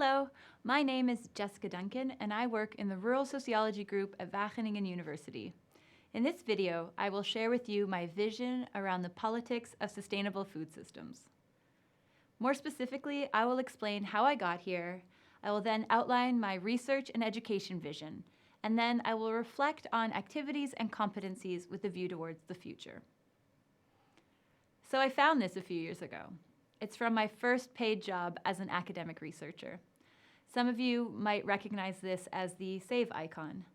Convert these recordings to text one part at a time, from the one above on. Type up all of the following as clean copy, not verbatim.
Hello, my name is Jessica Duncan, and I work in the Rural Sociology group at Wageningen University. In this video, I will share with you my vision around the politics of sustainable food systems. More specifically, I will explain how I got here. I will then outline my research and education vision, and then I will reflect on activities and competencies with a view towards the future. So I found this a few years ago. It's from my first paid job as an academic researcher. Some of you might recognize this as the save icon.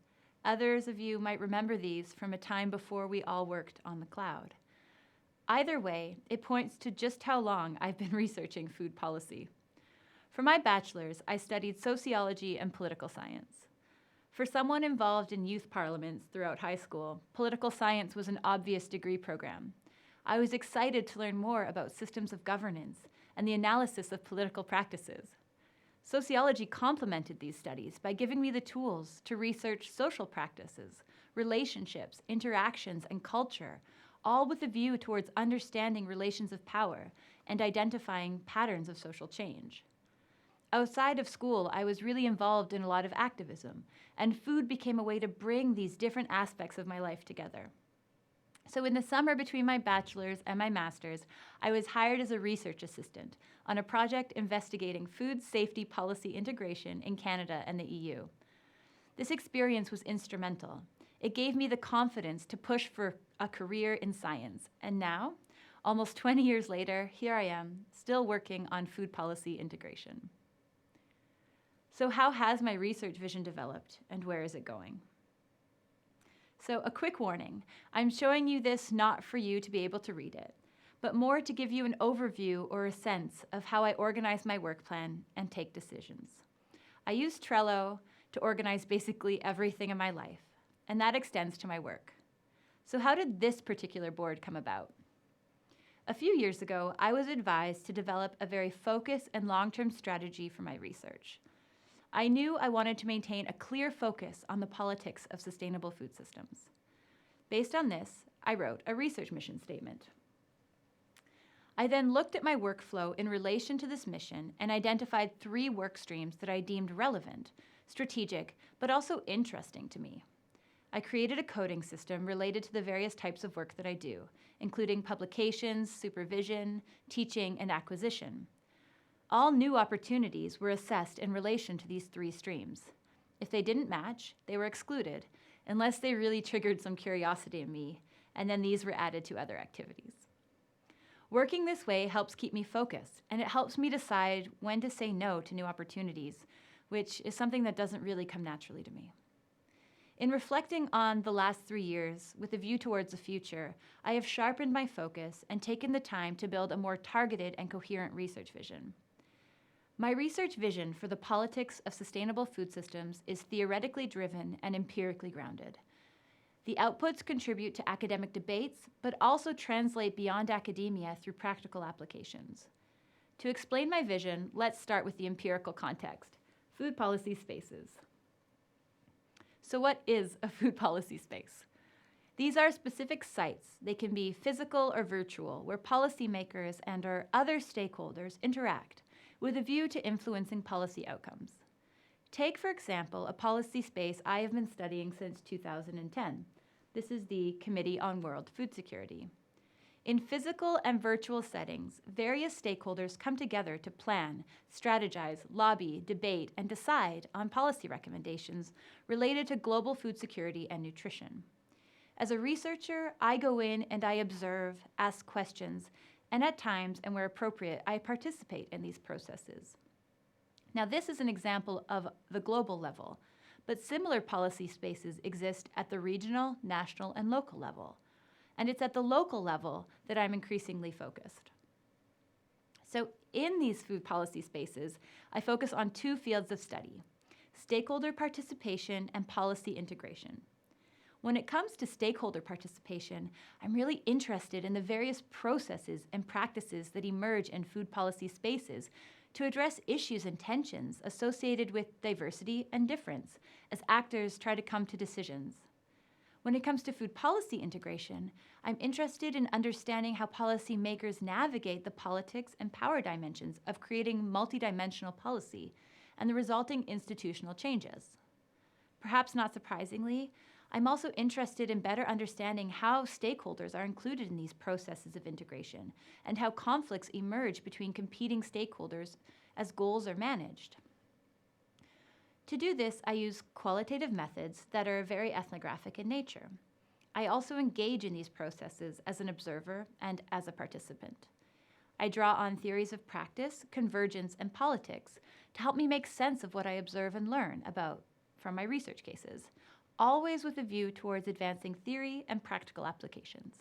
Others of you might remember these from a time before we all worked on the cloud. Either way, it points to just how long I've been researching food policy. For my bachelor's, I studied sociology and political science. For someone involved in youth parliaments throughout high school, political science was an obvious degree program. I was excited to learn more about systems of governance and the analysis of political practices. Sociology complemented these studies by giving me the tools to research social practices, relationships, interactions, and culture, all with a view towards understanding relations of power and identifying patterns of social change. Outside of school, I was really involved in a lot of activism, and food became a way to bring these different aspects of my life together. So in the summer between my bachelor's and my master's, I was hired as a research assistant on a project investigating food safety policy integration in Canada and the EU. This experience was instrumental. It gave me the confidence to push for a career in science. And now, almost 20 years later, here I am, still working on food policy integration. So how has my research vision developed, and where is it going? So a quick warning, I'm showing you this not for you to be able to read it, but more to give you an overview or a sense of how I organize my work plan and take decisions. I use Trello to organize basically everything in my life, and that extends to my work. So how did this particular board come about? A few years ago, I was advised to develop a very focused and long-term strategy for my research. I knew I wanted to maintain a clear focus on the politics of sustainable food systems. Based on this, I wrote a research mission statement. I then looked at my workflow in relation to this mission and identified 3 work streams that I deemed relevant, strategic, but also interesting to me. I created a coding system related to the various types of work that I do, including publications, supervision, teaching, and acquisition. All new opportunities were assessed in relation to these 3 streams. If they didn't match, they were excluded, unless they really triggered some curiosity in me, and then these were added to other activities. Working this way helps keep me focused, and it helps me decide when to say no to new opportunities, which is something that doesn't really come naturally to me. In reflecting on the last 3 years with a view towards the future, I have sharpened my focus and taken the time to build a more targeted and coherent research vision. My research vision for the politics of sustainable food systems is theoretically driven and empirically grounded. The outputs contribute to academic debates, but also translate beyond academia through practical applications. To explain my vision, let's start with the empirical context, food policy spaces. So what is a food policy space? These are specific sites. They can be physical or virtual, where policymakers and/or other stakeholders interact with a view to influencing policy outcomes. Take, for example, a policy space I have been studying since 2010. This is the Committee on World Food Security. In physical and virtual settings, various stakeholders come together to plan, strategize, lobby, debate, and decide on policy recommendations related to global food security and nutrition. As a researcher, I go in and I observe, ask questions, and at times, and where appropriate, I participate in these processes. Now, this is an example of the global level, but similar policy spaces exist at the regional, national, and local level. And it's at the local level that I'm increasingly focused. So in these food policy spaces, I focus on 2 fields of study: stakeholder participation and policy integration. When it comes to stakeholder participation, I'm really interested in the various processes and practices that emerge in food policy spaces to address issues and tensions associated with diversity and difference as actors try to come to decisions. When it comes to food policy integration, I'm interested in understanding how policymakers navigate the politics and power dimensions of creating multidimensional policy, and the resulting institutional changes. Perhaps not surprisingly, I'm also interested in better understanding how stakeholders are included in these processes of integration and how conflicts emerge between competing stakeholders as goals are managed. To do this, I use qualitative methods that are very ethnographic in nature. I also engage in these processes as an observer and as a participant. I draw on theories of practice, convergence, and politics to help me make sense of what I observe and learn about from my research cases, always with a view towards advancing theory and practical applications.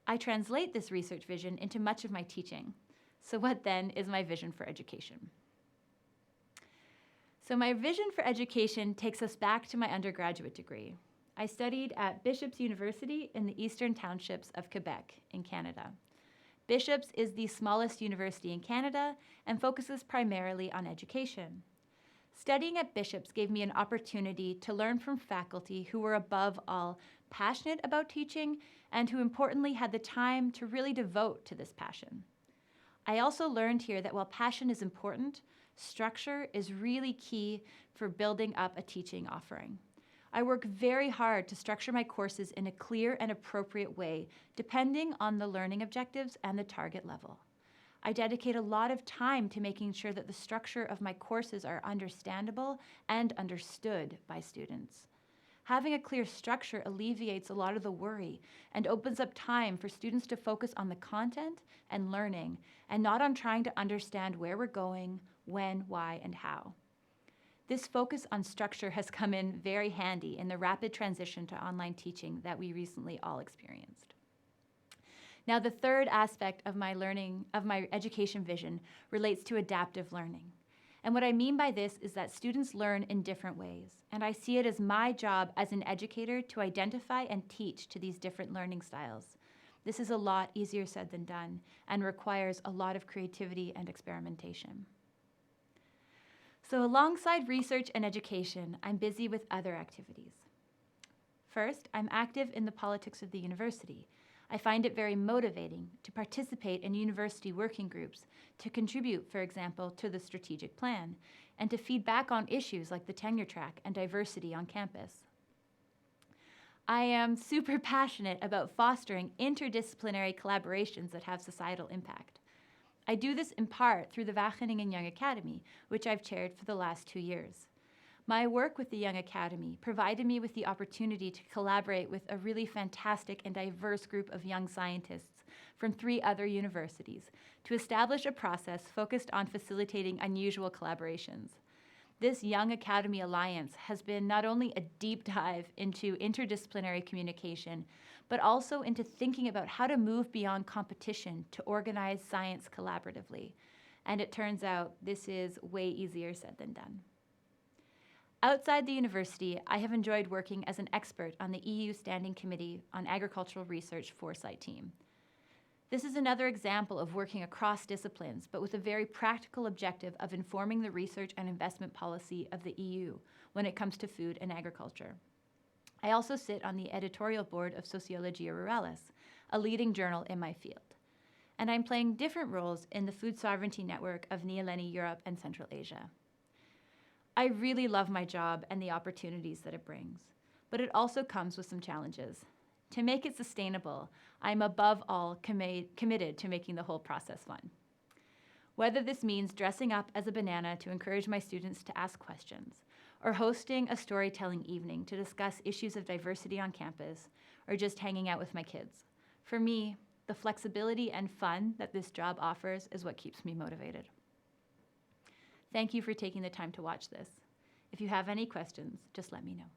I translate this research vision into much of my teaching. So what then is my vision for education? So my vision for education takes us back to my undergraduate degree. I studied at Bishop's University in the eastern townships of Quebec in Canada. Bishop's is the smallest university in Canada and focuses primarily on education. Studying at Bishop's gave me an opportunity to learn from faculty who were above all passionate about teaching and who importantly had the time to really devote to this passion. I also learned here that while passion is important, structure is really key for building up a teaching offering. I work very hard to structure my courses in a clear and appropriate way, depending on the learning objectives and the target level. I dedicate a lot of time to making sure that the structure of my courses are understandable and understood by students. Having a clear structure alleviates a lot of the worry and opens up time for students to focus on the content and learning and not on trying to understand where we're going, when, why, and how. This focus on structure has come in very handy in the rapid transition to online teaching that we recently all experienced. Now, the third aspect of my education vision relates to adaptive learning. And what I mean by this is that students learn in different ways, and I see it as my job as an educator to identify and teach to these different learning styles. This is a lot easier said than done and requires a lot of creativity and experimentation. So alongside research and education, I'm busy with other activities. First, I'm active in the politics of the university. I find it very motivating to participate in university working groups, to contribute, for example, to the strategic plan, and to feed back on issues like the tenure track and diversity on campus. I am super passionate about fostering interdisciplinary collaborations that have societal impact. I do this in part through the Wageningen Young Academy, which I've chaired for the last 2 years. My work with the Young Academy provided me with the opportunity to collaborate with a really fantastic and diverse group of young scientists from 3 other universities to establish a process focused on facilitating unusual collaborations. This Young Academy Alliance has been not only a deep dive into interdisciplinary communication, but also into thinking about how to move beyond competition to organize science collaboratively. And it turns out this is way easier said than done. Outside the university, I have enjoyed working as an expert on the EU Standing Committee on Agricultural Research Foresight team. This is another example of working across disciplines, but with a very practical objective of informing the research and investment policy of the EU when it comes to food and agriculture. I also sit on the editorial board of Sociologia Ruralis, a leading journal in my field. And I'm playing different roles in the food sovereignty network of Neoleni Europe and Central Asia. I really love my job and the opportunities that it brings, but it also comes with some challenges. To make it sustainable, I'm above all committed to making the whole process fun. Whether this means dressing up as a banana to encourage my students to ask questions, or hosting a storytelling evening to discuss issues of diversity on campus, or just hanging out with my kids. For me, the flexibility and fun that this job offers is what keeps me motivated. Thank you for taking the time to watch this. If you have any questions, just let me know.